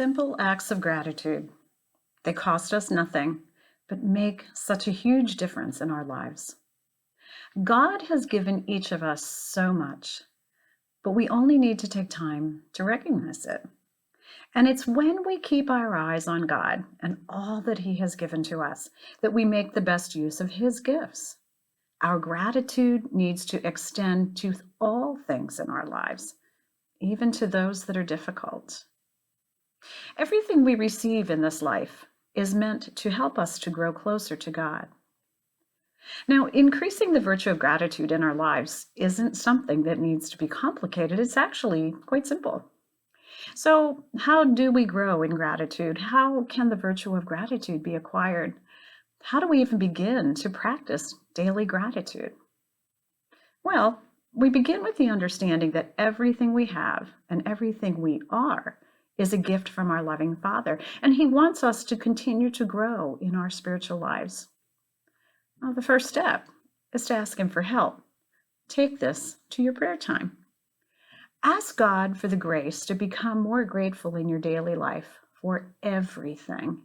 Simple acts of gratitude. They cost us nothing, but make such a huge difference in our lives. God has given each of us so much, but we only need to take time to recognize it. And it's when we keep our eyes on God and all that He has given to us that we make the best use of His gifts. Our gratitude needs to extend to all things in our lives, even to those that are difficult. Everything we receive in this life is meant to help us to grow closer to God. Now, increasing the virtue of gratitude in our lives isn't something that needs to be complicated. It's actually quite simple. So, how do we grow in gratitude? How can the virtue of gratitude be acquired? How do we even begin to practice daily gratitude? Well, we begin with the understanding that everything we have and everything we are is a gift from our loving Father, and He wants us to continue to grow in our spiritual lives. Well, the first step is to ask Him for help. Take this to your prayer time. Ask God for the grace to become more grateful in your daily life for everything.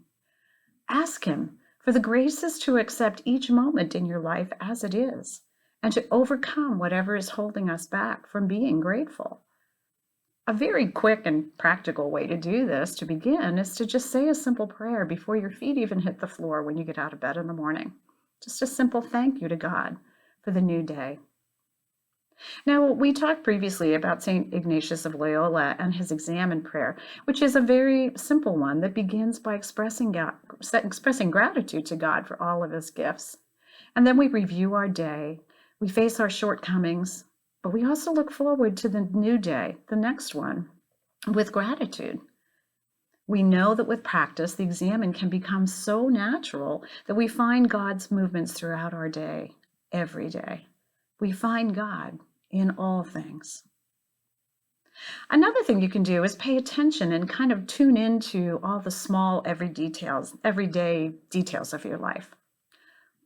Ask Him for the graces to accept each moment in your life as it is, and to overcome whatever is holding us back from being grateful. A very quick and practical way to do this to begin is to just say a simple prayer before your feet even hit the floor when you get out of bed in the morning. Just a simple thank you to God for the new day. Now, we talked previously about St. Ignatius of Loyola and his examen prayer, which is a very simple one that begins by expressing gratitude to God for all of His gifts. And then we review our day, we face our shortcomings, but we also look forward to the new day, the next one, with gratitude. We know that with practice, the examen can become so natural that we find God's movements throughout our day, every day. We find God in all things. Another thing you can do is pay attention and kind of tune into all the small everyday details of your life.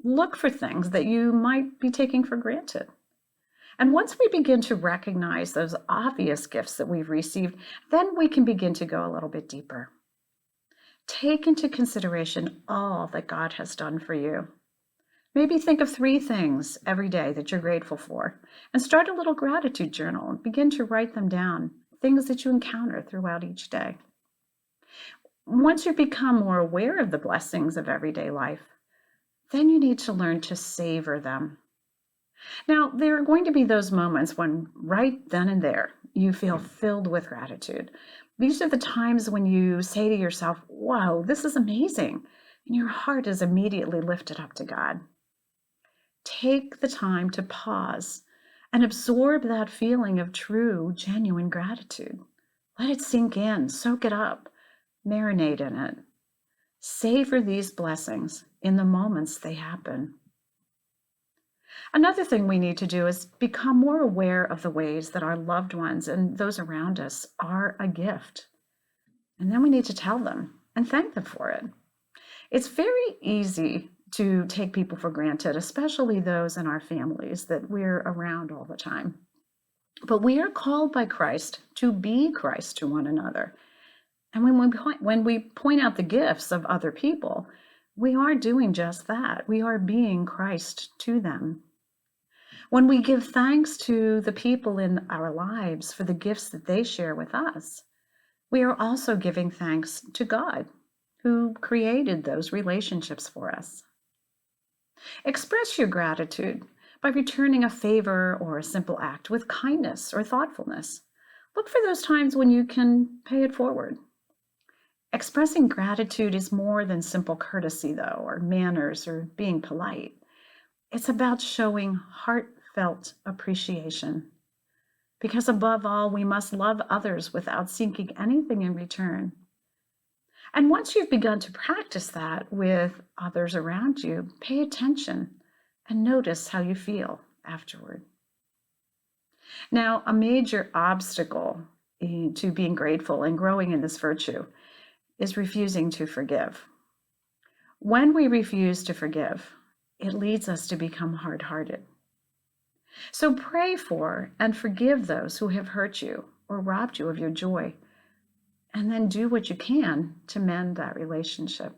Look for things that you might be taking for granted. And once we begin to recognize those obvious gifts that we've received, then we can begin to go a little bit deeper. Take into consideration all that God has done for you. Maybe think of 3 things every day that you're grateful for, and start a little gratitude journal and begin to write them down, things that you encounter throughout each day. Once you become more aware of the blessings of everyday life, then you need to learn to savor them. Now, there are going to be those moments when right then and there, you feel filled with gratitude. These are the times when you say to yourself, wow, this is amazing. And your heart is immediately lifted up to God. Take the time to pause and absorb that feeling of true, genuine gratitude. Let it sink in, soak it up, marinate in it. Savor these blessings in the moments they happen. Another thing we need to do is become more aware of the ways that our loved ones and those around us are a gift. And then we need to tell them and thank them for it. It's very easy to take people for granted, especially those in our families that we're around all the time. But we are called by Christ to be Christ to one another. And when we point out the gifts of other people, we are doing just that. We are being Christ to them. When we give thanks to the people in our lives for the gifts that they share with us, we are also giving thanks to God, who created those relationships for us. Express your gratitude by returning a favor or a simple act with kindness or thoughtfulness. Look for those times when you can pay it forward. Expressing gratitude is more than simple courtesy, though, or manners, or being polite. It's about showing heartfelt appreciation. Because above all, we must love others without seeking anything in return. And once you've begun to practice that with others around you, pay attention and notice how you feel afterward. Now, a major obstacle to being grateful and growing in this virtue is refusing to forgive. When we refuse to forgive, it leads us to become hard-hearted. So pray for and forgive those who have hurt you or robbed you of your joy. and then do what you can to mend that relationship.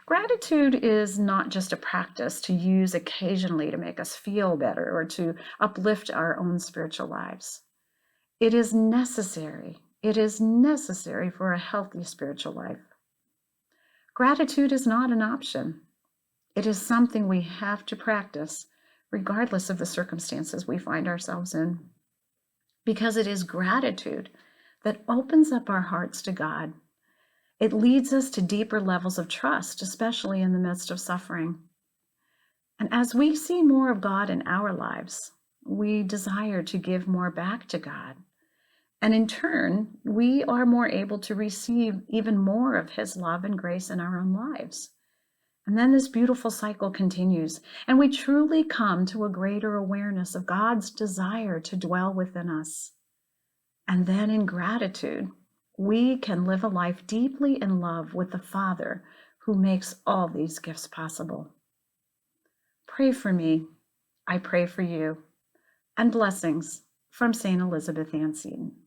Gratitude is not just a practice to use occasionally to make us feel better or to uplift our own spiritual lives. It is necessary. It is necessary for a healthy spiritual life. Gratitude is not an option. It is something we have to practice regardless of the circumstances we find ourselves in. Because it is gratitude that opens up our hearts to God. It leads us to deeper levels of trust, especially in the midst of suffering. And as we see more of God in our lives, we desire to give more back to God. And in turn, we are more able to receive even more of His love and grace in our own lives. And then this beautiful cycle continues, and we truly come to a greater awareness of God's desire to dwell within us. And then in gratitude, we can live a life deeply in love with the Father who makes all these gifts possible. Pray for me. I pray for you. And blessings from St. Elizabeth Ann Seton.